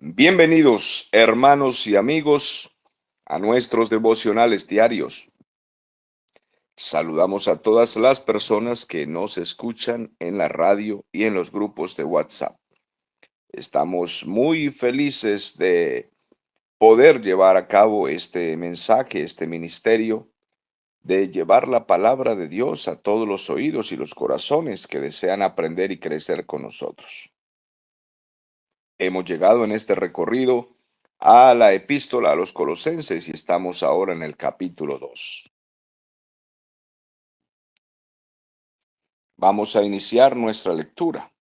Bienvenidos, hermanos y amigos, a nuestros devocionales diarios. Saludamos a todas las personas que nos escuchan en la radio y en los grupos de WhatsApp. Estamos muy felices de poder llevar a cabo este mensaje, este ministerio, de llevar la palabra de Dios a todos los oídos y los corazones que desean aprender y crecer con nosotros. Hemos llegado en este recorrido a la epístola a los Colosenses y estamos ahora en el capítulo 2. Vamos a iniciar nuestra lectura.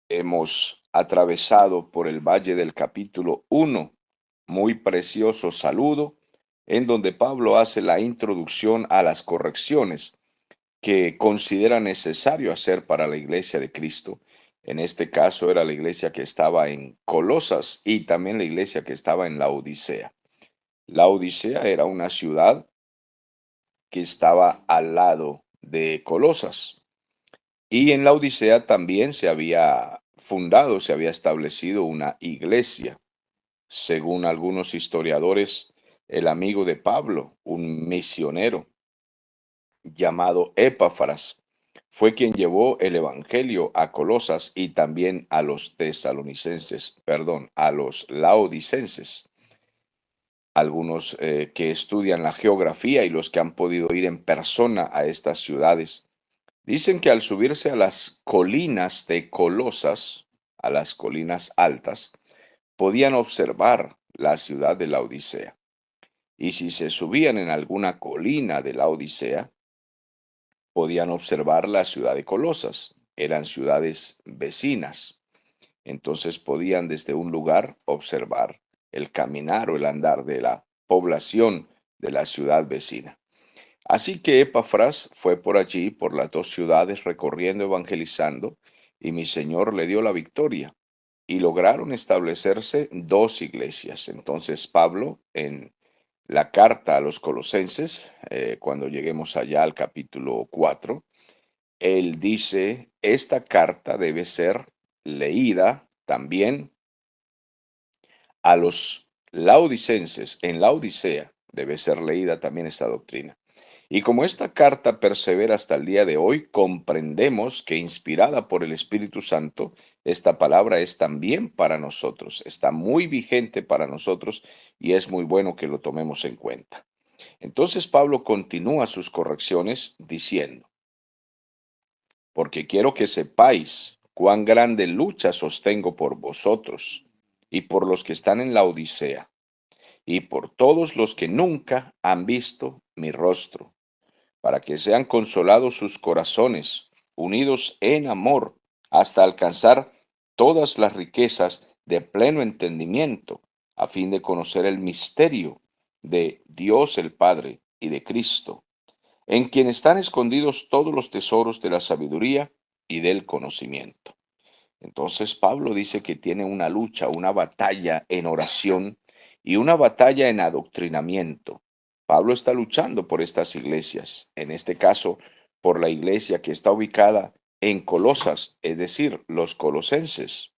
Hemos atravesado por el valle del capítulo 1, muy precioso saludo, en donde Pablo hace la introducción a las correcciones que considera necesario hacer para la iglesia de Cristo. En este caso era la iglesia que estaba en Colosas y también la iglesia que estaba en Laodicea. Laodicea era una ciudad que estaba al lado de Colosas. Y en Laodicea también se había fundado, se había establecido una iglesia. Según algunos historiadores, el amigo de Pablo, un misionero llamado Epáfras, fue quien llevó el evangelio a Colosas y también a los tesalonicenses, perdón, a los laodicenses. Algunos que estudian la geografía y los que han podido ir en persona a estas ciudades, dicen que al subirse a las colinas de Colosas, a las colinas altas, podían observar la ciudad de la Odisea. Y si se subían en alguna colina de la Odisea, podían observar la ciudad de Colosas. Eran ciudades vecinas. Entonces podían desde un lugar observar el caminar o el andar de la población de la ciudad vecina. Así que Epafras fue por allí, por las dos ciudades, recorriendo, evangelizando, y mi Señor le dio la victoria. Y lograron establecerse dos iglesias. Entonces Pablo, en la carta a los Colosenses, cuando lleguemos allá al capítulo 4, él dice, esta carta debe ser leída también a los laodicenses. En la Odisea debe ser leída también esta doctrina. Y como esta carta persevera hasta el día de hoy, comprendemos que inspirada por el Espíritu Santo, esta palabra es también para nosotros, está muy vigente para nosotros y es muy bueno que lo tomemos en cuenta. Entonces Pablo continúa sus correcciones diciendo, porque quiero que sepáis cuán grande lucha sostengo por vosotros y por los que están en la Odisea y por todos los que nunca han visto mi rostro, para que sean consolados sus corazones, unidos en amor, hasta alcanzar todas las riquezas de pleno entendimiento, a fin de conocer el misterio de Dios el Padre y de Cristo, en quien están escondidos todos los tesoros de la sabiduría y del conocimiento. Entonces Pablo dice que tiene una lucha, una batalla en oración y una batalla en adoctrinamiento. Pablo está luchando por estas iglesias, en este caso por la iglesia que está ubicada en Colosas, es decir, los colosenses,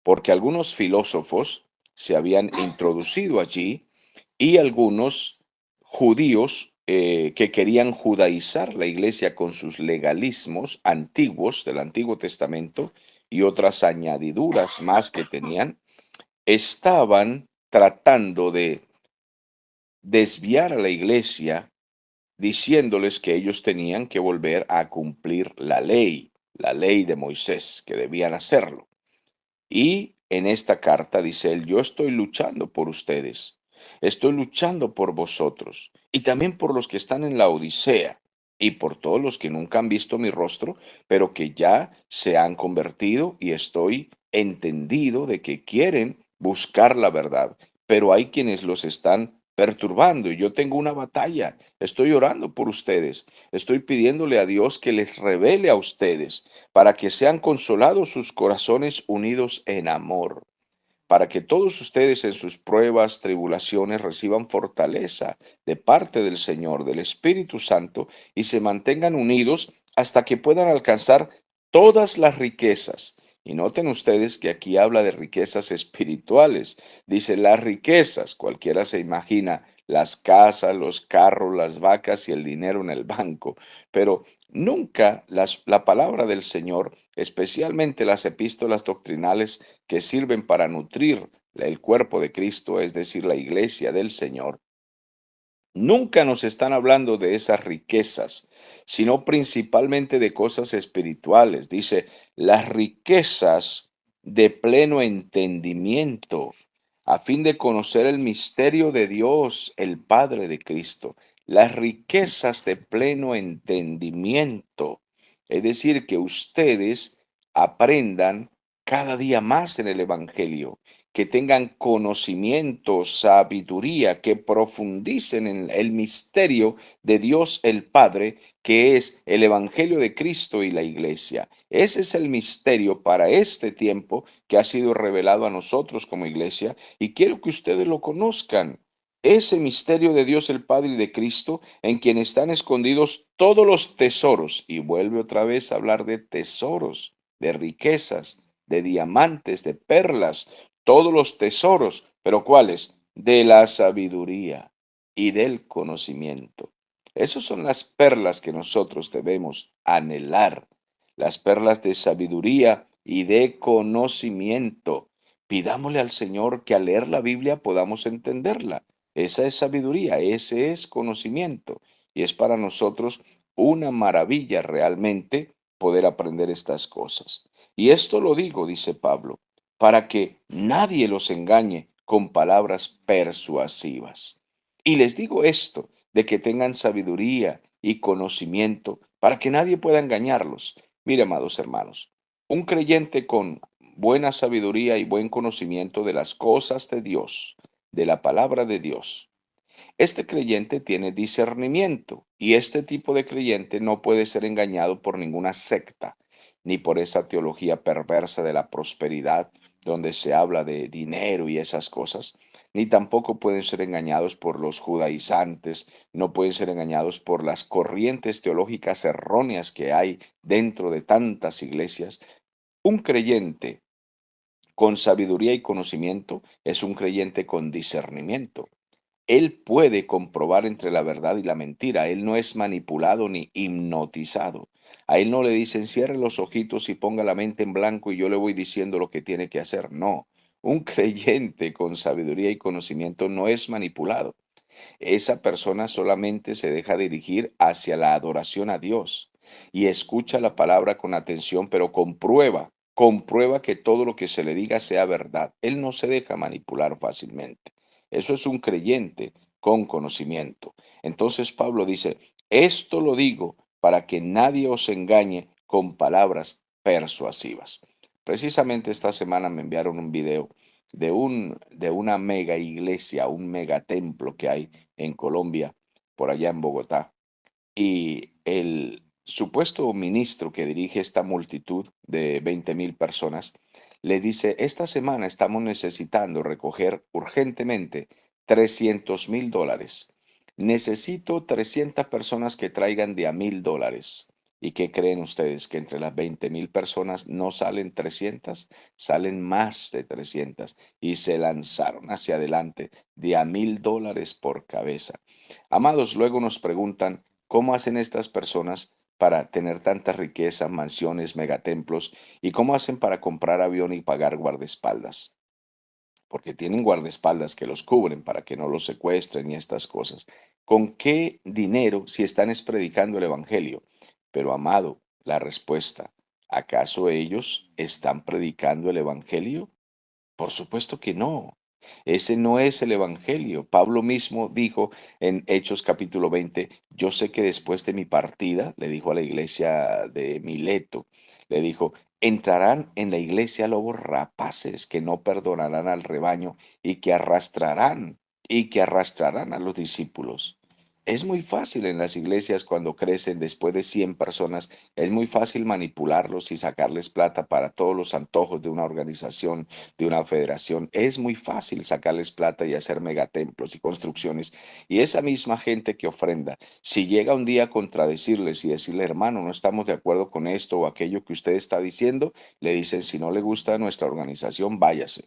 porque algunos filósofos se habían introducido allí y algunos judíos que querían judaizar la iglesia con sus legalismos antiguos del Antiguo Testamento y otras añadiduras más que tenían, estaban tratando de desviar a la iglesia diciéndoles que ellos tenían que volver a cumplir la ley de Moisés, que debían hacerlo. Y en esta carta dice él, yo estoy luchando por ustedes, estoy luchando por vosotros y también por los que están en la Odisea y por todos los que nunca han visto mi rostro, pero que ya se han convertido y estoy entendido de que quieren buscar la verdad, pero hay quienes los están perturbando y yo tengo una batalla, estoy orando por ustedes, estoy pidiéndole a Dios que les revele a ustedes para que sean consolados sus corazones unidos en amor, para que todos ustedes en sus pruebas, tribulaciones reciban fortaleza de parte del Señor, del Espíritu Santo, y se mantengan unidos hasta que puedan alcanzar todas las riquezas Y noten ustedes que aquí habla de riquezas espirituales. Dice las riquezas, cualquiera se imagina las casas, los carros, las vacas y el dinero en el banco, pero nunca la palabra del Señor, especialmente las epístolas doctrinales que sirven para nutrir el cuerpo de Cristo, es decir, la iglesia del Señor, nunca nos están hablando de esas riquezas, sino principalmente de cosas espirituales. Dice, las riquezas de pleno entendimiento, a fin de conocer el misterio de Dios, el Padre de Cristo. Las riquezas de pleno entendimiento. Es decir, que ustedes aprendan cada día más en el Evangelio, que tengan conocimiento, sabiduría, que profundicen en el misterio de Dios el Padre, que es el Evangelio de Cristo y la Iglesia. Ese es el misterio para este tiempo que ha sido revelado a nosotros como Iglesia y quiero que ustedes lo conozcan. Ese misterio de Dios el Padre y de Cristo, en quien están escondidos todos los tesoros. Y vuelve otra vez a hablar de tesoros, de riquezas, de diamantes, de perlas, todos los tesoros, pero ¿cuáles? De la sabiduría y del conocimiento. Esas son las perlas que nosotros debemos anhelar, las perlas de sabiduría y de conocimiento. Pidámosle al Señor que al leer la Biblia podamos entenderla. Esa es sabiduría, ese es conocimiento. Y es para nosotros una maravilla realmente poder aprender estas cosas. Y esto lo digo, dice Pablo, para que nadie los engañe con palabras persuasivas. Y les digo esto, de que tengan sabiduría y conocimiento, para que nadie pueda engañarlos. Mire, amados hermanos, un creyente con buena sabiduría y buen conocimiento de las cosas de Dios, de la palabra de Dios, este creyente tiene discernimiento y este tipo de creyente no puede ser engañado por ninguna secta, ni por esa teología perversa de la prosperidad, donde se habla de dinero y esas cosas, ni tampoco pueden ser engañados por los judaizantes, no pueden ser engañados por las corrientes teológicas erróneas que hay dentro de tantas iglesias. Un creyente con sabiduría y conocimiento es un creyente con discernimiento. Él puede comprobar entre la verdad y la mentira. Él no es manipulado ni hipnotizado. A él no le dicen cierre los ojitos y ponga la mente en blanco y yo le voy diciendo lo que tiene que hacer. No. Un creyente con sabiduría y conocimiento no es manipulado. Esa persona solamente se deja dirigir hacia la adoración a Dios y escucha la palabra con atención, pero comprueba que todo lo que se le diga sea verdad. Él no se deja manipular fácilmente. Eso es un creyente con conocimiento. Entonces Pablo dice, esto lo digo para que nadie os engañe con palabras persuasivas. Precisamente esta semana me enviaron un video de una mega iglesia, un mega templo que hay en Colombia, por allá en Bogotá. Y el supuesto ministro que dirige esta multitud de 20,000 personas le dice, esta semana estamos necesitando recoger urgentemente $300,000. Necesito 300 personas que traigan de a $1,000. ¿Y qué creen ustedes? Que entre las 20,000 personas no salen 300, salen más de 300 y se lanzaron hacia adelante de a $1,000 por cabeza. Amados, luego nos preguntan, ¿cómo hacen estas personas para tener tanta riqueza, mansiones, megatemplos? ¿Y cómo hacen para comprar avión y pagar guardaespaldas? Porque tienen guardaespaldas que los cubren para que no los secuestren y estas cosas. ¿Con qué dinero si están es predicando el Evangelio? Pero amado, la respuesta, ¿acaso ellos están predicando el Evangelio? Por supuesto que no. Ese no es el Evangelio. Pablo mismo dijo en Hechos capítulo 20, yo sé que después de mi partida, le dijo a la iglesia de Mileto, le dijo, entrarán en la iglesia lobos rapaces que no perdonarán al rebaño y que arrastrarán a los discípulos. Es muy fácil en las iglesias cuando crecen después de 100 personas, es muy fácil manipularlos y sacarles plata para todos los antojos de una organización, de una federación. Es muy fácil sacarles plata y hacer megatemplos y construcciones. Y esa misma gente que ofrenda, si llega un día a contradecirles y decirle, hermano, no estamos de acuerdo con esto o aquello que usted está diciendo, le dicen, si no le gusta nuestra organización, váyase.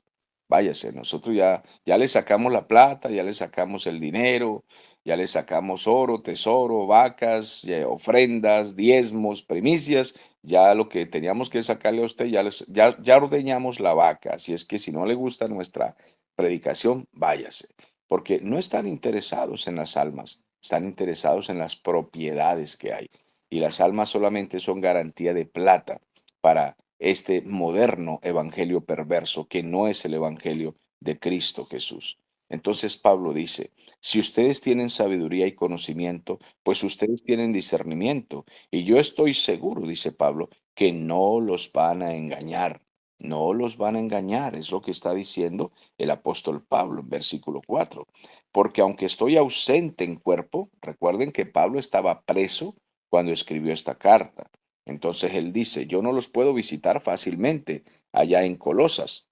Váyase, nosotros ya le sacamos la plata, ya le sacamos el dinero, ya le sacamos oro, tesoro, vacas, ofrendas, diezmos, primicias. Ya lo que teníamos que sacarle a usted, ya ordeñamos la vaca. Así es que si no le gusta nuestra predicación, váyase. Porque no están interesados en las almas, están interesados en las propiedades que hay. Y las almas solamente son garantía de plata para este moderno evangelio perverso que no es el evangelio de Cristo Jesús. Entonces Pablo dice, si ustedes tienen sabiduría y conocimiento, pues ustedes tienen discernimiento. Y yo estoy seguro, dice Pablo, que no los van a engañar. No los van a engañar, es lo que está diciendo el apóstol Pablo en versículo 4. Porque aunque estoy ausente en cuerpo, recuerden que Pablo estaba preso cuando escribió esta carta. Entonces él dice, yo no los puedo visitar fácilmente allá en Colosas.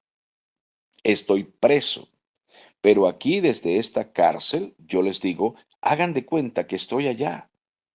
Estoy preso. Pero aquí desde esta cárcel, yo les digo, hagan de cuenta que estoy allá,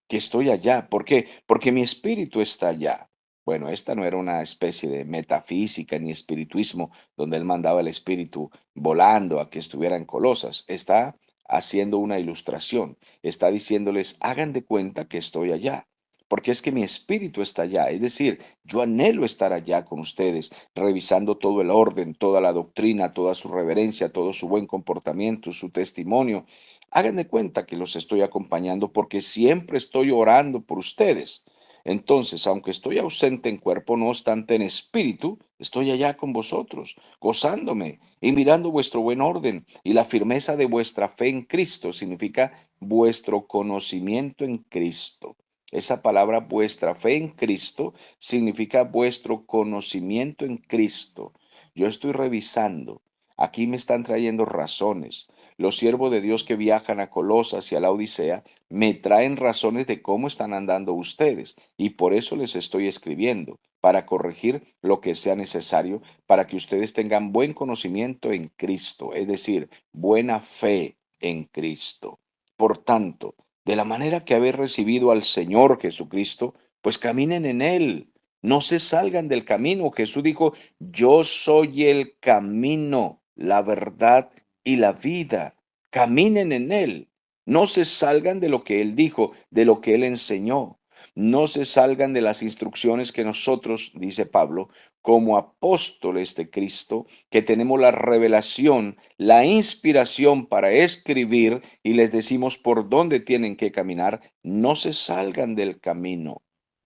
que estoy allá. ¿Por qué? Porque mi espíritu está allá. Bueno, esta no era una especie de metafísica ni espiritismo donde él mandaba el espíritu volando a que estuviera en Colosas. Está haciendo una ilustración. Está diciéndoles, hagan de cuenta que estoy allá. Porque es que mi espíritu está allá. Es decir, yo anhelo estar allá con ustedes, revisando todo el orden, toda la doctrina, toda su reverencia, todo su buen comportamiento, su testimonio. Hagan de cuenta que los estoy acompañando porque siempre estoy orando por ustedes. Entonces, aunque estoy ausente en cuerpo, no obstante en espíritu, estoy allá con vosotros, gozándome y mirando vuestro buen orden y la firmeza de vuestra fe en Cristo significa vuestro conocimiento en Cristo. Esa palabra, vuestra fe en Cristo, significa vuestro conocimiento en Cristo. Yo estoy revisando. Aquí me están trayendo razones. Los siervos de Dios que viajan a Colosas y a la Odisea me traen razones de cómo están andando ustedes y por eso les estoy escribiendo, para corregir lo que sea necesario, para que ustedes tengan buen conocimiento en Cristo, es decir, buena fe en Cristo. Por tanto, de la manera que habéis recibido al Señor Jesucristo, pues caminen en Él. No se salgan del camino. Jesús dijo, yo soy el camino, la verdad y la vida. Caminen en Él. No se salgan de lo que Él dijo, de lo que Él enseñó. No se salgan de las instrucciones que nosotros, dice Pablo, como apóstoles de Cristo, que tenemos la revelación, la inspiración para escribir y les decimos por dónde tienen que caminar, no se salgan del camino.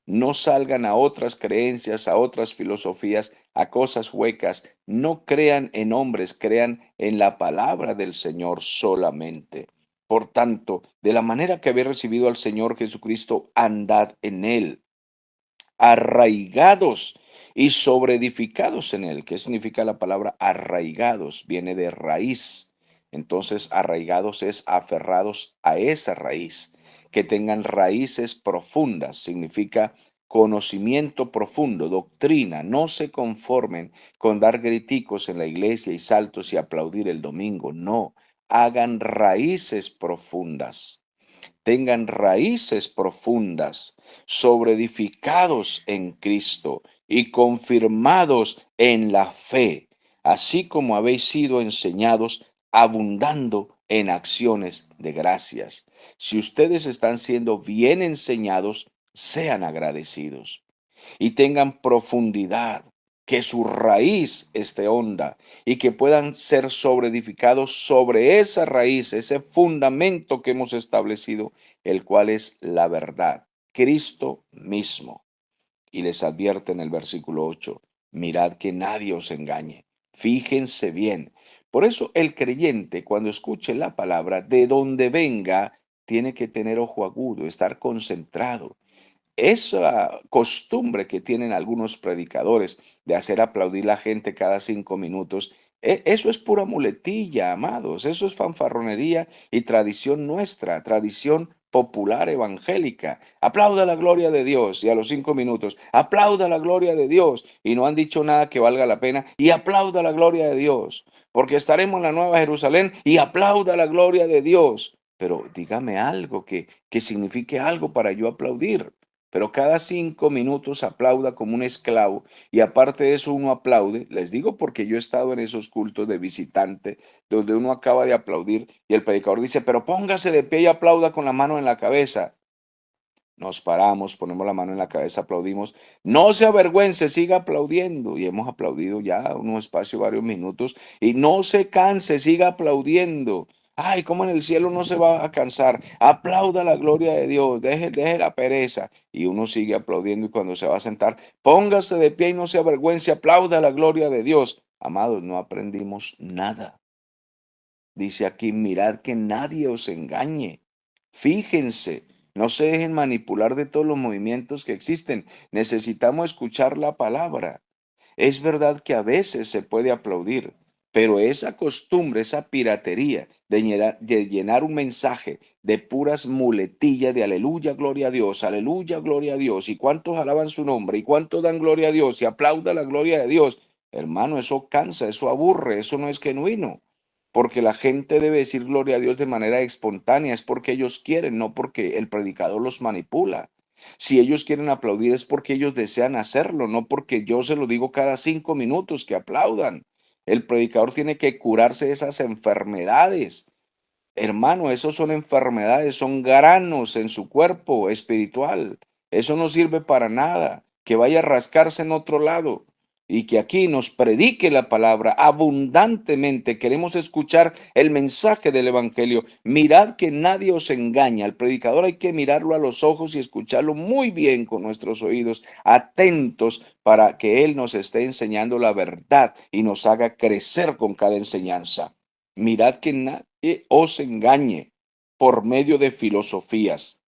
No salgan a otras creencias, a otras filosofías, a cosas huecas. No crean en hombres, crean en la palabra del Señor solamente. Por tanto, de la manera que habéis recibido al Señor Jesucristo, andad en Él, arraigados y sobreedificados en Él. ¿Qué significa la palabra arraigados? Viene de raíz. Entonces, arraigados es aferrados a esa raíz. Que tengan raíces profundas, significa conocimiento profundo, doctrina. No se conformen con dar griticos en la iglesia y saltos y aplaudir el domingo. No, hagan raíces profundas, tengan raíces profundas, sobreedificados en Cristo y confirmados en la fe, así como habéis sido enseñados, abundando en acciones de gracias. Si ustedes están siendo bien enseñados, sean agradecidos y tengan profundidad, que su raíz esté honda y que puedan ser sobreedificados sobre esa raíz, ese fundamento que hemos establecido, el cual es la verdad, Cristo mismo. Y les advierte en el versículo 8, mirad que nadie os engañe, fíjense bien. Por eso el creyente, cuando escuche la palabra, de donde venga, tiene que tener ojo agudo, estar concentrado. Esa costumbre que tienen algunos predicadores de hacer aplaudir a la gente cada 5 minutos Eso es pura muletilla, amados. Eso es fanfarronería y tradición nuestra, tradición popular evangélica. Aplauda la gloria de Dios y a los 5 minutos, aplauda la gloria de Dios y no han dicho nada que valga la pena y aplauda la gloria de Dios, porque estaremos en la Nueva Jerusalén y aplauda la gloria de Dios. Pero dígame algo que signifique algo para yo aplaudir. Pero cada 5 minutos aplauda como un esclavo y aparte de eso uno aplaude. Les digo porque yo he estado en esos cultos de visitante donde uno acaba de aplaudir y el predicador dice, pero póngase de pie y aplauda con la mano en la cabeza. Nos paramos, ponemos la mano en la cabeza, aplaudimos. No se avergüence, siga aplaudiendo. Y hemos aplaudido ya un espacio, varios minutos. Y no se canse, siga aplaudiendo. Ay, cómo en el cielo no se va a cansar. Aplauda la gloria de Dios, deje la pereza. Y uno sigue aplaudiendo y cuando se va a sentar, póngase de pie y no se avergüence, aplauda la gloria de Dios. Amados, no aprendimos nada. Dice aquí, mirad que nadie os engañe. Fíjense, no se dejen manipular de todos los movimientos que existen. Necesitamos escuchar la palabra. Es verdad que a veces se puede aplaudir, pero esa costumbre, esa piratería de llenar un mensaje de puras muletillas de aleluya, gloria a Dios, y cuántos alaban su nombre, y cuántos dan gloria a Dios, y aplauda la gloria de Dios. Hermano, eso cansa, eso aburre, eso no es genuino. Porque la gente debe decir gloria a Dios de manera espontánea, es porque ellos quieren, no porque el predicador los manipula. Si ellos quieren aplaudir es porque ellos desean hacerlo, no porque yo se lo digo cada 5 minutos que aplaudan. El predicador tiene que curarse de esas enfermedades. Hermano, esos son enfermedades, son granos en su cuerpo espiritual. Eso no sirve para nada. Que vaya a rascarse en otro lado y que aquí nos predique la palabra abundantemente. Queremos escuchar el mensaje del Evangelio. Mirad que nadie os engaña. Al predicador hay que mirarlo a los ojos y escucharlo muy bien con nuestros oídos, atentos para que Él nos esté enseñando la verdad y nos haga crecer con cada enseñanza. Mirad que nadie os engañe por medio de filosofías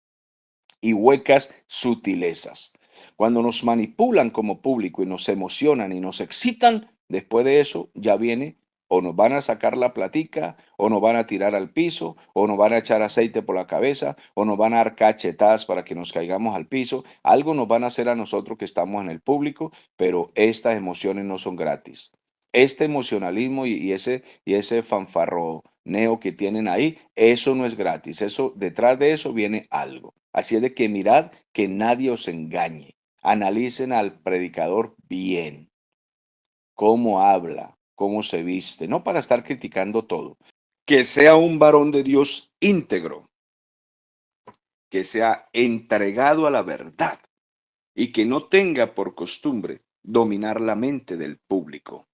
y huecas sutilezas. Cuando nos manipulan como público y nos emocionan y nos excitan, después de eso ya viene o nos van a sacar la platica, o nos van a tirar al piso, o nos van a echar aceite por la cabeza, o nos van a dar cachetadas para que nos caigamos al piso. Algo nos van a hacer a nosotros que estamos en el público, pero estas emociones no son gratis. Este emocionalismo y ese fanfarroneo que tienen ahí, eso no es gratis. Eso, detrás de eso viene algo. Así es de que mirad que nadie os engañe. Analicen al predicador bien, cómo habla, cómo se viste, no para estar criticando todo. Que sea un varón de Dios íntegro, que sea entregado a la verdad y que no tenga por costumbre dominar la mente del público.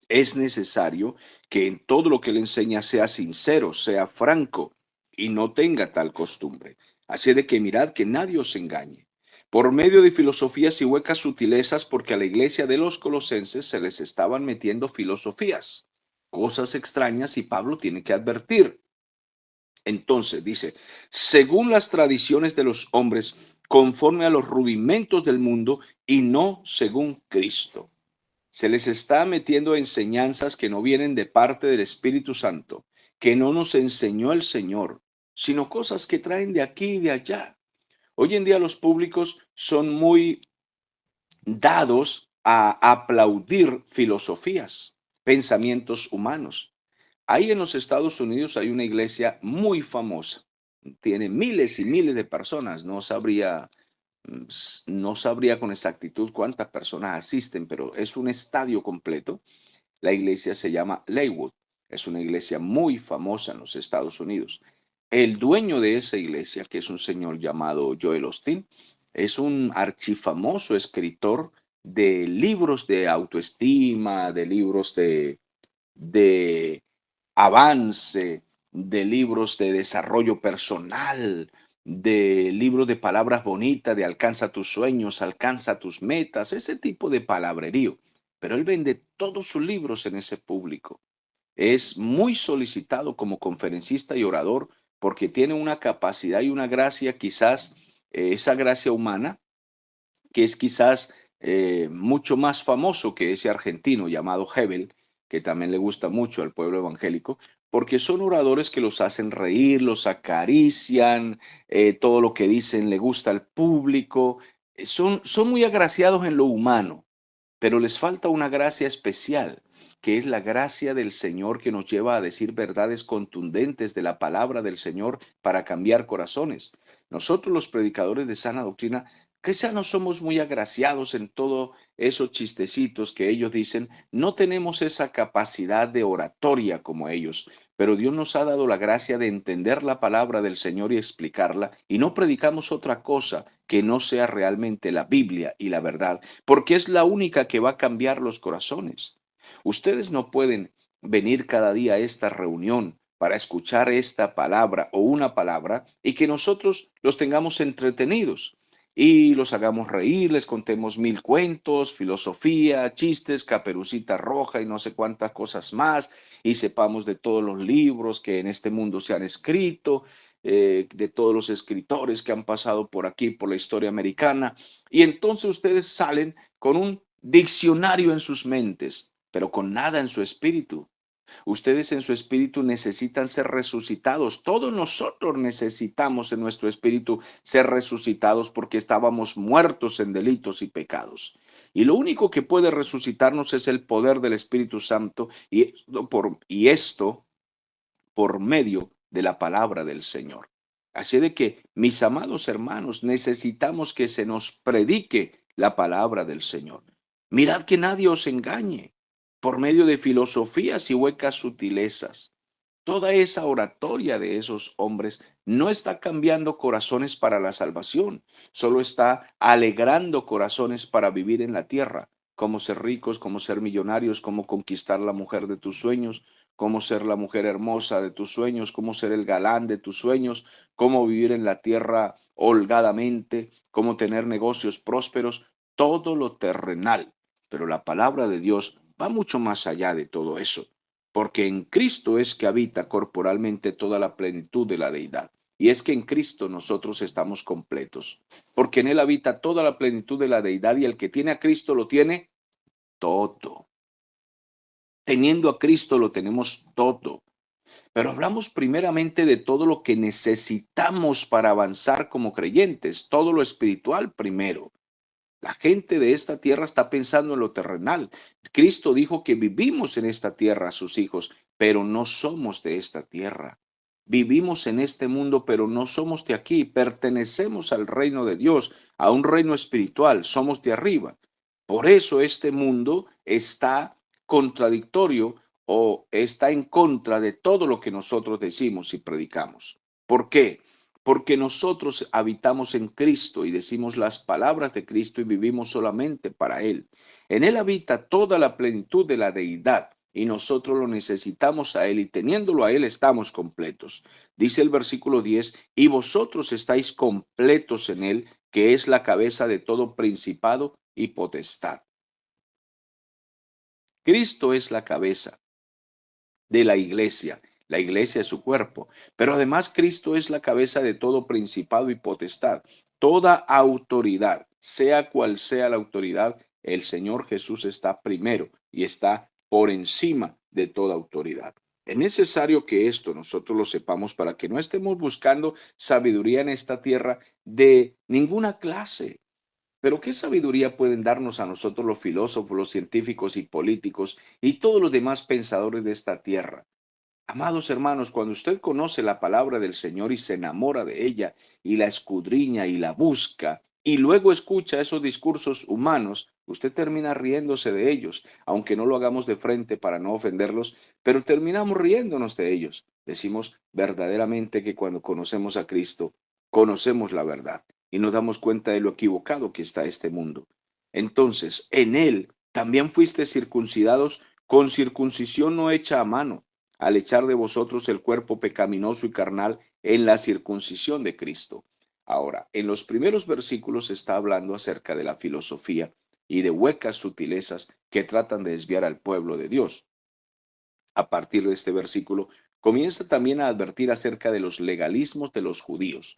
Es necesario que en todo lo que le enseña sea sincero, sea franco y no tenga tal costumbre. Así de que mirad que nadie os engañe. Por medio de filosofías y huecas sutilezas, porque a la iglesia de los colosenses se les estaban metiendo filosofías, cosas extrañas y Pablo tiene que advertir. Entonces dice, según las tradiciones de los hombres, conforme a los rudimentos del mundo y no según Cristo. Se les está metiendo enseñanzas que no vienen de parte del Espíritu Santo, que no nos enseñó el Señor, sino cosas que traen de aquí y de allá. Hoy en día los públicos son muy dados a aplaudir filosofías, pensamientos humanos. Ahí en los Estados Unidos hay una iglesia muy famosa. Tiene miles y miles de personas. No sabría con exactitud cuántas personas asisten, pero es un estadio completo. La iglesia se llama Leywood. Es una iglesia muy famosa en los Estados Unidos. El dueño de esa iglesia, que es un señor llamado Joel Osteen, es un archifamoso escritor de libros de autoestima, de libros de avance, de libros de desarrollo personal, de libros de palabras bonitas, de alcanza tus sueños, alcanza tus metas, ese tipo de palabrerío. Pero él vende todos sus libros en ese público. Es muy solicitado como conferencista y orador porque tiene una capacidad y una gracia, quizás esa gracia humana, que es quizás mucho más famoso que ese argentino llamado Hebel, que también le gusta mucho al pueblo evangélico, porque son oradores que los hacen reír, los acarician, todo lo que dicen le gusta al público, son muy agraciados en lo humano, pero les falta una gracia especial, que es la gracia del Señor que nos lleva a decir verdades contundentes de la palabra del Señor para cambiar corazones. Nosotros los predicadores de sana doctrina, quizá no somos muy agraciados en todos esos chistecitos que ellos dicen, no tenemos esa capacidad de oratoria como ellos, pero Dios nos ha dado la gracia de entender la palabra del Señor y explicarla, y no predicamos otra cosa que no sea realmente la Biblia y la verdad, porque es la única que va a cambiar los corazones. Ustedes no pueden venir cada día a esta reunión para escuchar esta palabra o una palabra y que nosotros los tengamos entretenidos y los hagamos reír, les contemos mil cuentos, filosofía, chistes, Caperucita Roja y no sé cuántas cosas más, y sepamos de todos los libros que en este mundo se han escrito, de todos los escritores que han pasado por aquí, por la historia americana, y entonces ustedes salen con un diccionario en sus mentes, pero con nada en su espíritu. Ustedes en su espíritu necesitan ser resucitados. Todos nosotros necesitamos en nuestro espíritu ser resucitados porque estábamos muertos en delitos y pecados. Y lo único que puede resucitarnos es el poder del Espíritu Santo y esto por medio de la palabra del Señor. Así de que, mis amados hermanos, necesitamos que se nos predique la palabra del Señor. Mirad que nadie os engañe por medio de filosofías y huecas sutilezas. Toda esa oratoria de esos hombres no está cambiando corazones para la salvación, solo está alegrando corazones para vivir en la tierra, cómo ser ricos, cómo ser millonarios, cómo conquistar la mujer de tus sueños, cómo ser la mujer hermosa de tus sueños, cómo ser el galán de tus sueños, cómo vivir en la tierra holgadamente, cómo tener negocios prósperos, todo lo terrenal. Pero la palabra de Dios va mucho más allá de todo eso, porque en Cristo es que habita corporalmente toda la plenitud de la deidad. Y es que en Cristo nosotros estamos completos, porque en Él habita toda la plenitud de la deidad y el que tiene a Cristo lo tiene todo. Teniendo a Cristo lo tenemos todo. Pero hablamos primeramente de todo lo que necesitamos para avanzar como creyentes, todo lo espiritual primero. La gente de esta tierra está pensando en lo terrenal. Cristo dijo que vivimos en esta tierra, sus hijos, pero no somos de esta tierra. Vivimos en este mundo, pero no somos de aquí. Pertenecemos al reino de Dios, a un reino espiritual. Somos de arriba. Por eso este mundo está contradictorio o está en contra de todo lo que nosotros decimos y predicamos. ¿Por qué? Porque nosotros habitamos en Cristo y decimos las palabras de Cristo y vivimos solamente para Él. En Él habita toda la plenitud de la deidad y nosotros lo necesitamos a Él y teniéndolo a Él estamos completos. Dice el versículo 10, y vosotros estáis completos en Él, que es la cabeza de todo principado y potestad. Cristo es la cabeza de la iglesia. La iglesia es su cuerpo, pero además Cristo es la cabeza de todo principado y potestad. Toda autoridad, sea cual sea la autoridad, el Señor Jesús está primero y está por encima de toda autoridad. Es necesario que esto nosotros lo sepamos para que no estemos buscando sabiduría en esta tierra de ninguna clase. Pero ¿qué sabiduría pueden darnos a nosotros los filósofos, los científicos y políticos y todos los demás pensadores de esta tierra? Amados hermanos, cuando usted conoce la palabra del Señor y se enamora de ella y la escudriña y la busca y luego escucha esos discursos humanos, usted termina riéndose de ellos, aunque no lo hagamos de frente para no ofenderlos, pero terminamos riéndonos de ellos. Decimos verdaderamente que cuando conocemos a Cristo, conocemos la verdad y nos damos cuenta de lo equivocado que está este mundo. Entonces, en Él también fuiste circuncidados con circuncisión no hecha a mano al echar de vosotros el cuerpo pecaminoso y carnal en la circuncisión de Cristo. Ahora, en los primeros versículos está hablando acerca de la filosofía y de huecas sutilezas que tratan de desviar al pueblo de Dios. A partir de este versículo, comienza también a advertir acerca de los legalismos de los judíos.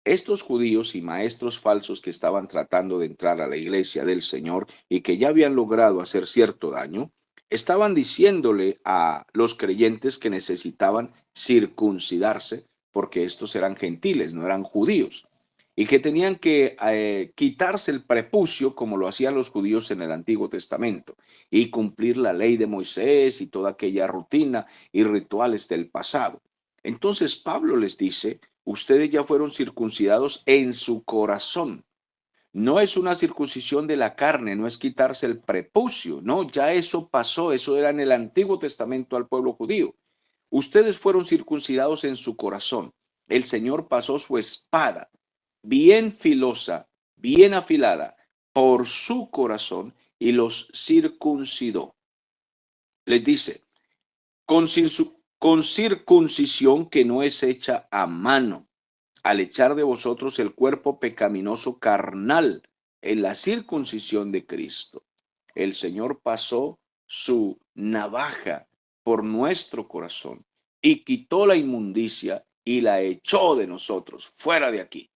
Estos judíos y maestros falsos que estaban tratando de entrar a la iglesia del Señor y que ya habían logrado hacer cierto daño, estaban diciéndole a los creyentes que necesitaban circuncidarse porque estos eran gentiles, no eran judíos, y que tenían que quitarse el prepucio como lo hacían los judíos en el Antiguo Testamento y cumplir la ley de Moisés y toda aquella rutina y rituales del pasado. Entonces Pablo les dice, ustedes ya fueron circuncidados en su corazón. No es una circuncisión de la carne, no es quitarse el prepucio, no, ya eso pasó, eso era en el Antiguo Testamento al pueblo judío. Ustedes fueron circuncidados en su corazón. El Señor pasó su espada, bien filosa, bien afilada, por su corazón y los circuncidó. Les dice, con circuncisión que no es hecha a mano, al echar de vosotros el cuerpo pecaminoso carnal en la circuncisión de Cristo. El Señor pasó su navaja por nuestro corazón y quitó la inmundicia y la echó de nosotros, fuera de aquí.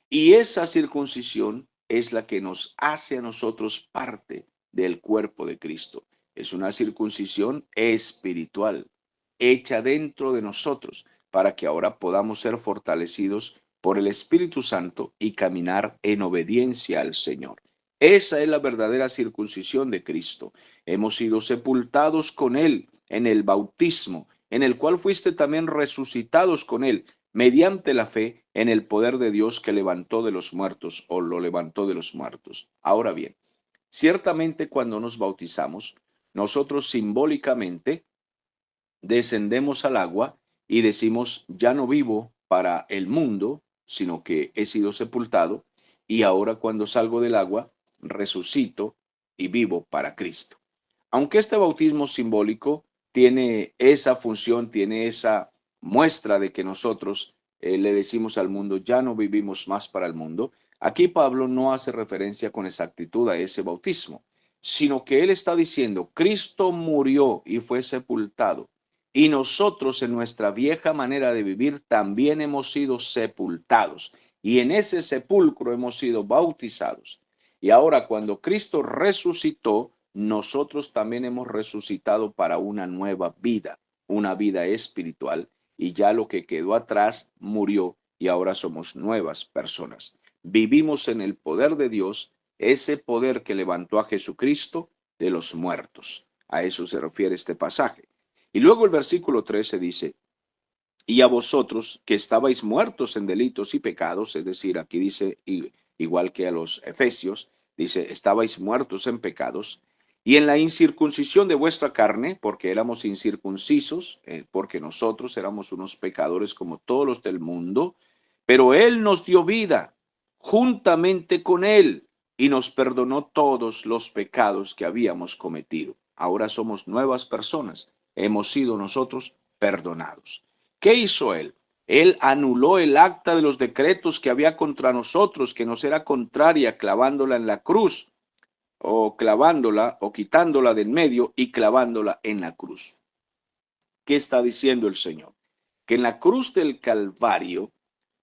Y esa circuncisión es la que nos hace a nosotros parte del cuerpo de Cristo. Es una circuncisión espiritual, hecha dentro de nosotros, para que ahora podamos ser fortalecidos por el Espíritu Santo y caminar en obediencia al Señor. Esa es la verdadera circuncisión de Cristo. Hemos sido sepultados con Él en el bautismo, en el cual fuiste también resucitados con Él mediante la fe en el poder de Dios que levantó de los muertos o lo levantó de los muertos. Ahora bien, ciertamente cuando nos bautizamos, nosotros simbólicamente descendemos al agua y decimos, ya no vivo para el mundo, sino que he sido sepultado y ahora cuando salgo del agua, resucito y vivo para Cristo. Aunque este bautismo simbólico tiene esa función, tiene esa muestra de que nosotros le decimos al mundo, ya no vivimos más para el mundo, aquí Pablo no hace referencia con exactitud a ese bautismo, sino que él está diciendo, Cristo murió y fue sepultado, y nosotros en nuestra vieja manera de vivir también hemos sido sepultados, y en ese sepulcro hemos sido bautizados. Y ahora cuando Cristo resucitó, nosotros también hemos resucitado para una nueva vida, una vida espiritual, y ya lo que quedó atrás murió y ahora somos nuevas personas. Vivimos en el poder de Dios, ese poder que levantó a Jesucristo de los muertos. A eso se refiere este pasaje. Y luego el versículo 13 dice, y a vosotros que estabais muertos en delitos y pecados, es decir, aquí dice igual que a los efesios, dice, estabais muertos en pecados y en la incircuncisión de vuestra carne, porque éramos incircuncisos, porque nosotros éramos unos pecadores como todos los del mundo, pero Él nos dio vida juntamente con Él y nos perdonó todos los pecados que habíamos cometido. Ahora somos nuevas personas, hemos sido nosotros perdonados. ¿Qué hizo Él? Él anuló el acta de los decretos que había contra nosotros, que nos era contraria, clavándola en la cruz, o clavándola, o quitándola del medio y clavándola en la cruz. ¿Qué está diciendo el Señor? Que en la cruz del Calvario,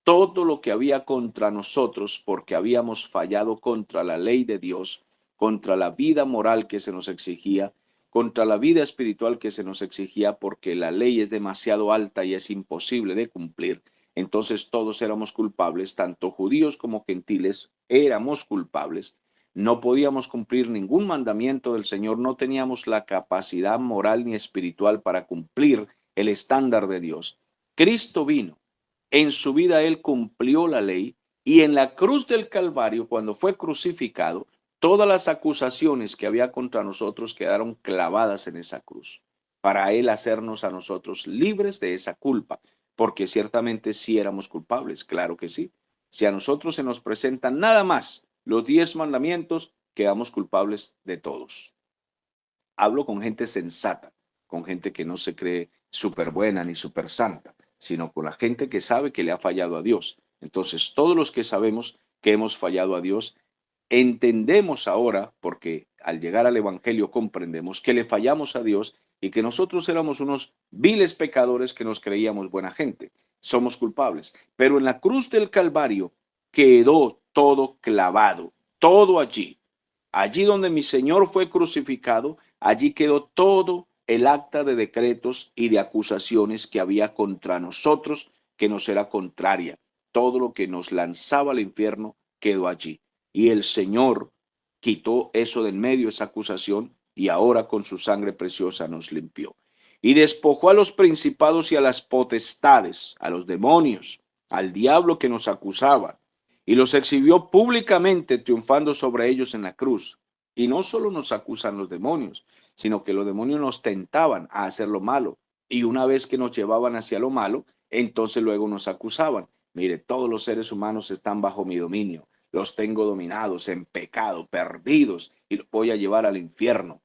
todo lo que había contra nosotros, porque habíamos fallado contra la ley de Dios, contra la vida moral que se nos exigía, contra la vida espiritual que se nos exigía, porque la ley es demasiado alta y es imposible de cumplir. Entonces todos éramos culpables, tanto judíos como gentiles éramos culpables. No podíamos cumplir ningún mandamiento del Señor, no teníamos la capacidad moral ni espiritual para cumplir el estándar de Dios. Cristo vino. En su vida Él cumplió la ley y en la cruz del Calvario, cuando fue crucificado, todas las acusaciones que había contra nosotros quedaron clavadas en esa cruz, para Él hacernos a nosotros libres de esa culpa, porque ciertamente sí éramos culpables, claro que sí. Si a nosotros se nos presentan nada más los 10 mandamientos, quedamos culpables de todos. Hablo con gente sensata, con gente que no se cree súper buena ni súper santa, sino con la gente que sabe que le ha fallado a Dios. Entonces, todos los que sabemos que hemos fallado a Dios, entendemos ahora, porque al llegar al Evangelio comprendemos que le fallamos a Dios y que nosotros éramos unos viles pecadores que nos creíamos buena gente. Somos culpables. Pero en la cruz del Calvario quedó todo clavado, todo allí. Allí donde mi Señor fue crucificado, allí quedó todo el acta de decretos y de acusaciones que había contra nosotros, que nos era contraria. Todo lo que nos lanzaba al infierno quedó allí. Y el Señor quitó eso del medio, esa acusación, y ahora con su sangre preciosa nos limpió. Y despojó a los principados y a las potestades, a los demonios, al diablo que nos acusaba, y los exhibió públicamente, triunfando sobre ellos en la cruz. Y no solo nos acusan los demonios, sino que los demonios nos tentaban a hacer lo malo. Y una vez que nos llevaban hacia lo malo, entonces luego nos acusaban. Mire, todos los seres humanos están bajo mi dominio. Los tengo dominados en pecado, perdidos, y los voy a llevar al infierno.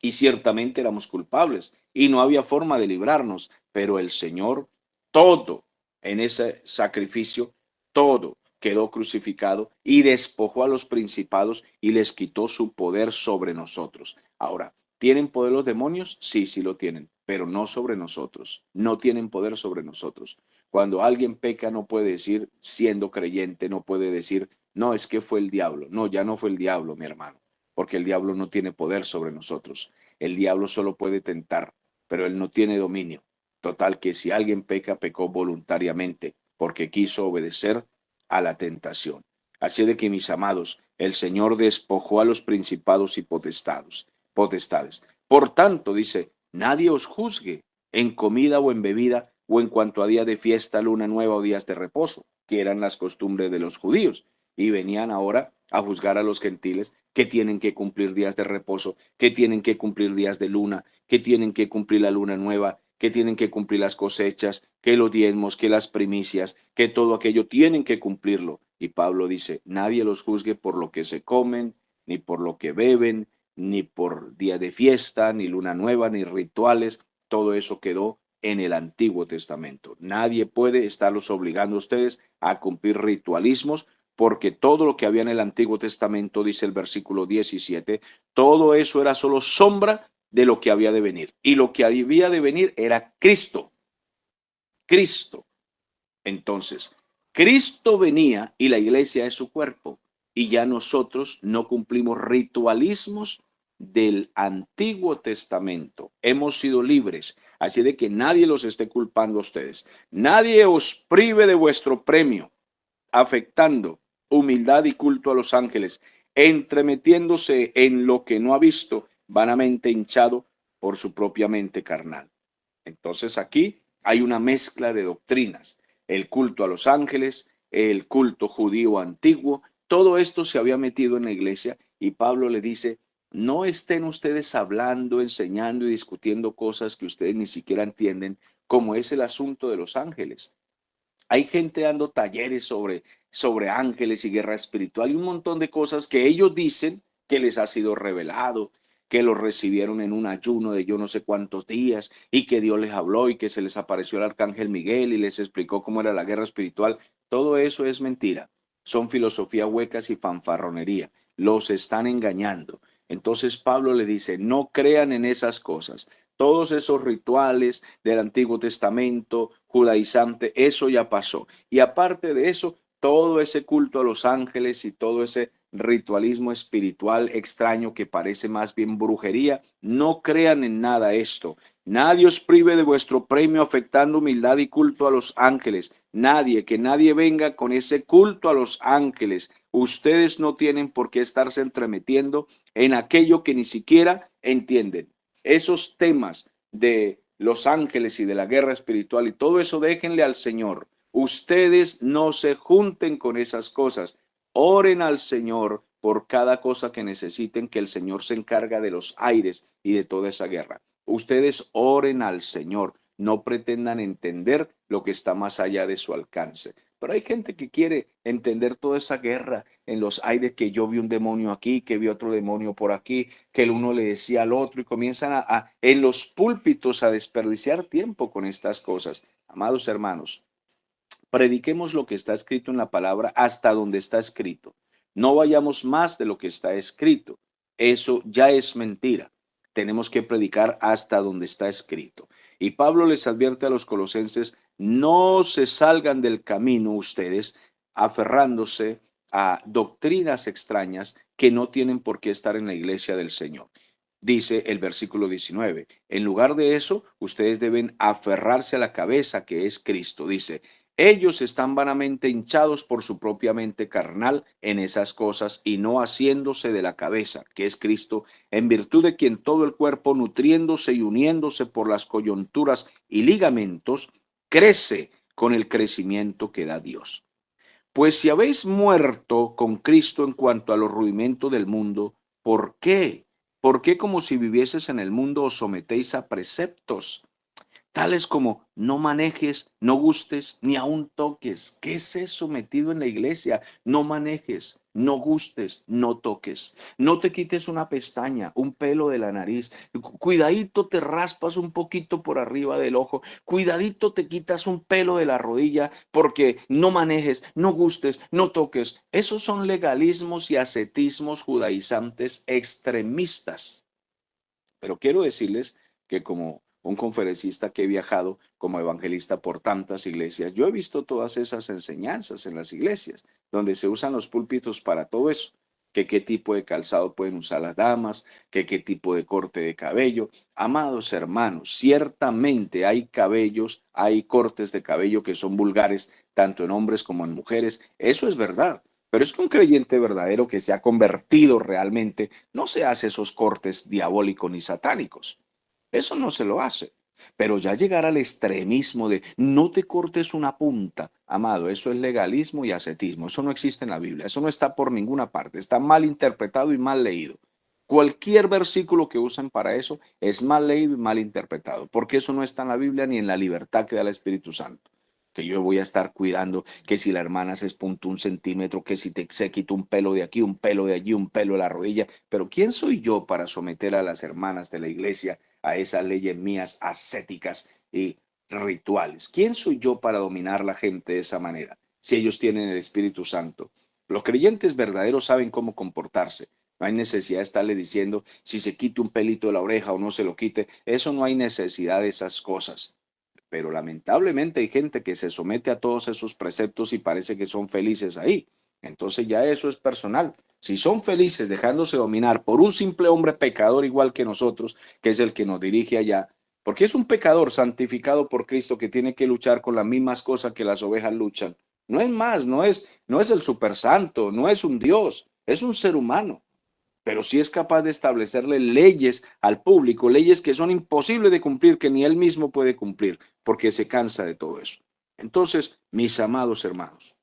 Y ciertamente éramos culpables y no había forma de librarnos, pero el Señor, todo en ese sacrificio, todo quedó crucificado y despojó a los principados y les quitó su poder sobre nosotros. Ahora, ¿tienen poder los demonios? Sí, sí lo tienen, pero no sobre nosotros. No tienen poder sobre nosotros. Cuando alguien peca no puede decir, siendo creyente, no puede decir, no, es que fue el diablo. No, ya no fue el diablo, mi hermano, porque el diablo no tiene poder sobre nosotros. El diablo solo puede tentar, pero él no tiene dominio. Total que si alguien peca, pecó voluntariamente, porque quiso obedecer a la tentación. Así de que, mis amados, el Señor despojó a los principados y potestades. Por tanto, dice, nadie os juzgue en comida o en bebida o en cuanto a día de fiesta, luna nueva o días de reposo, que eran las costumbres de los judíos. Y venían ahora a juzgar a los gentiles que tienen que cumplir días de reposo, que tienen que cumplir días de luna, que tienen que cumplir la luna nueva, que tienen que cumplir las cosechas, que los diezmos, que las primicias, que todo aquello tienen que cumplirlo. Y Pablo dice, nadie los juzgue por lo que se comen, ni por lo que beben, ni por día de fiesta, ni luna nueva, ni rituales. Todo eso quedó en el Antiguo Testamento. Nadie puede estarlos obligando a ustedes a cumplir ritualismos, porque todo lo que había en el Antiguo Testamento, dice el versículo 17, todo eso era solo sombra de lo que había de venir. Y lo que había de venir era Cristo. Cristo. Entonces, Cristo venía y la iglesia es su cuerpo. Y ya nosotros no cumplimos ritualismos del Antiguo Testamento. Hemos sido libres. Así de que nadie los esté culpando a ustedes. Nadie os prive de vuestro premio, afectando humildad y culto a los ángeles, entremetiéndose en lo que no ha visto, vanamente hinchado por su propia mente carnal. Entonces aquí hay una mezcla de doctrinas, el culto a los ángeles, el culto judío antiguo, todo esto se había metido en la iglesia y Pablo le dice, no estén ustedes hablando, enseñando y discutiendo cosas que ustedes ni siquiera entienden, como es el asunto de los ángeles. Hay gente dando talleres sobre ángeles y guerra espiritual y un montón de cosas que ellos dicen que les ha sido revelado, que los recibieron en un ayuno de yo no sé cuántos días y que Dios les habló y que se les apareció el arcángel Miguel y les explicó cómo era la guerra espiritual. Todo eso es mentira. Son filosofía huecas y fanfarronería. Los están engañando. Entonces Pablo le dice, no crean en esas cosas. Todos esos rituales del Antiguo Testamento judaizante, eso ya pasó. Y aparte de eso, todo ese culto a los ángeles y todo ese ritualismo espiritual extraño que parece más bien brujería, no crean en nada esto. Nadie os prive de vuestro premio afectando humildad y culto a los ángeles. Nadie, que nadie venga con ese culto a los ángeles. Ustedes no tienen por qué estarse entremetiendo en aquello que ni siquiera entienden. Esos temas de los ángeles y de la guerra espiritual y todo eso déjenle al Señor. Ustedes no se junten con esas cosas. Oren al Señor por cada cosa que necesiten, que el Señor se encarga de los aires y de toda esa guerra. Ustedes oren al Señor, no pretendan entender lo que está más allá de su alcance. Pero hay gente que quiere entender toda esa guerra en los aires, que yo vi un demonio aquí, que vi otro demonio por aquí, que el uno le decía al otro y comienzan en los púlpitos a desperdiciar tiempo con estas cosas. Amados hermanos, prediquemos lo que está escrito en la palabra hasta donde está escrito. No vayamos más de lo que está escrito. Eso ya es mentira. Tenemos que predicar hasta donde está escrito. Y Pablo les advierte a los colosenses, no se salgan del camino ustedes aferrándose a doctrinas extrañas que no tienen por qué estar en la iglesia del Señor. Dice el versículo 19, en lugar de eso, ustedes deben aferrarse a la cabeza que es Cristo. Dice, ellos están vanamente hinchados por su propia mente carnal en esas cosas y no haciéndose de la cabeza, que es Cristo, en virtud de quien todo el cuerpo, nutriéndose y uniéndose por las coyunturas y ligamentos, crece con el crecimiento que da Dios. Pues si habéis muerto con Cristo en cuanto a los rudimentos del mundo, ¿por qué? ¿Por qué como si vivieses en el mundo os sometéis a preceptos tales como no manejes, no gustes, ni aun toques? ¿Qué es eso metido en la iglesia? No manejes, no gustes, no toques. No te quites una pestaña, un pelo de la nariz. Cuidadito te raspas un poquito por arriba del ojo. Cuidadito te quitas un pelo de la rodilla porque no manejes, no gustes, no toques. Esos son legalismos y ascetismos judaizantes extremistas. Pero quiero decirles que como un conferencista que he viajado como evangelista por tantas iglesias, yo he visto todas esas enseñanzas en las iglesias, donde se usan los púlpitos para todo eso, que qué tipo de calzado pueden usar las damas, que qué tipo de corte de cabello. Amados hermanos, ciertamente hay cabellos, hay cortes de cabello que son vulgares, tanto en hombres como en mujeres. Eso es verdad. Pero es que un creyente verdadero que se ha convertido realmente no se hace esos cortes diabólicos ni satánicos. Eso no se lo hace. Pero ya llegar al extremismo de no te cortes una punta, amado, eso es legalismo y ascetismo. Eso no existe en la Biblia. Eso no está por ninguna parte. Está mal interpretado y mal leído. Cualquier versículo que usen para eso es mal leído y mal interpretado, porque eso no está en la Biblia ni en la libertad que da el Espíritu Santo. Que yo voy a estar cuidando que si la hermana se espuntó un centímetro, que si se quitó un pelo de aquí, un pelo de allí, un pelo de la rodilla. Pero ¿quién soy yo para someter a las hermanas de la iglesia a esas leyes mías ascéticas y rituales? ¿Quién soy yo para dominar la gente de esa manera? Si ellos tienen el Espíritu Santo. Los creyentes verdaderos saben cómo comportarse. No hay necesidad de estarle diciendo si se quite un pelito de la oreja o no se lo quite. Eso no hay necesidad de esas cosas. Pero lamentablemente hay gente que se somete a todos esos preceptos y parece que son felices ahí. Entonces ya eso es personal. Si son felices dejándose dominar por un simple hombre pecador igual que nosotros, que es el que nos dirige allá, porque es un pecador santificado por Cristo que tiene que luchar con las mismas cosas que las ovejas luchan. No es más, no es el super santo, no es un Dios, es un ser humano, pero sí es capaz de establecerle leyes al público, leyes que son imposibles de cumplir, que ni él mismo puede cumplir, porque se cansa de todo eso. Entonces, mis amados hermanos,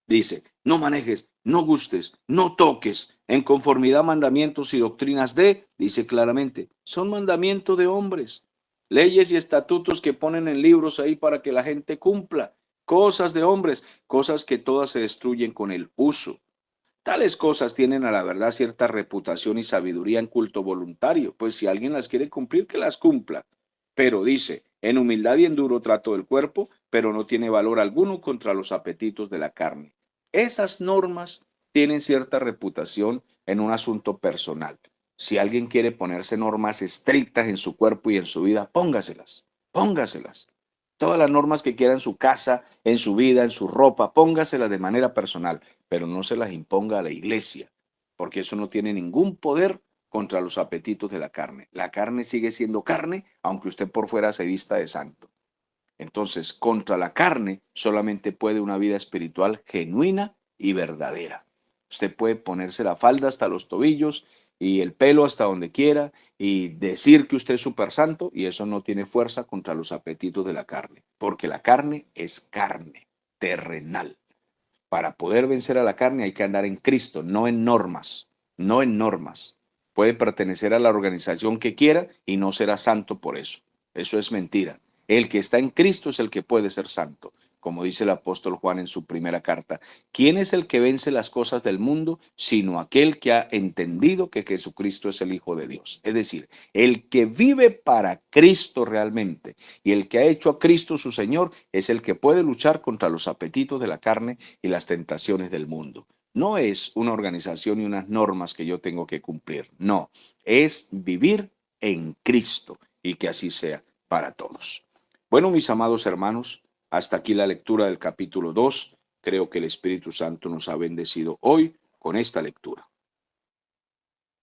dice, no manejes, no gustes, no toques, en conformidad a mandamientos y doctrinas dice claramente, son mandamientos de hombres, leyes y estatutos que ponen en libros ahí para que la gente cumpla, cosas de hombres, cosas que todas se destruyen con el uso. Tales cosas tienen a la verdad cierta reputación y sabiduría en culto voluntario, pues si alguien las quiere cumplir, que las cumpla. Pero dice, en humildad y en duro trato del cuerpo, pero no tiene valor alguno contra los apetitos de la carne. Esas normas tienen cierta reputación en un asunto personal. Si alguien quiere ponerse normas estrictas en su cuerpo y en su vida, póngaselas, póngaselas. Todas las normas que quiera en su casa, en su vida, en su ropa, póngaselas de manera personal, pero no se las imponga a la iglesia, porque eso no tiene ningún poder contra los apetitos de la carne. La carne sigue siendo carne, aunque usted por fuera se vista de santo. Entonces, contra la carne solamente puede una vida espiritual genuina y verdadera. Usted puede ponerse la falda hasta los tobillos y el pelo hasta donde quiera y decir que usted es súper santo, y eso no tiene fuerza contra los apetitos de la carne, porque la carne es carne terrenal. Para poder vencer a la carne hay que andar en Cristo, no en normas, no en normas. Puede pertenecer a la organización que quiera y no será santo por eso. Eso es mentira. El que está en Cristo es el que puede ser santo, como dice el apóstol Juan en su primera carta. ¿Quién es el que vence las cosas del mundo sino aquel que ha entendido que Jesucristo es el Hijo de Dios? Es decir, el que vive para Cristo realmente y el que ha hecho a Cristo su Señor es el que puede luchar contra los apetitos de la carne y las tentaciones del mundo. No es una organización y unas normas que yo tengo que cumplir. No, es vivir en Cristo y que así sea para todos. Bueno, mis amados hermanos, hasta aquí la lectura del capítulo 2. Creo que el Espíritu Santo nos ha bendecido hoy con esta lectura.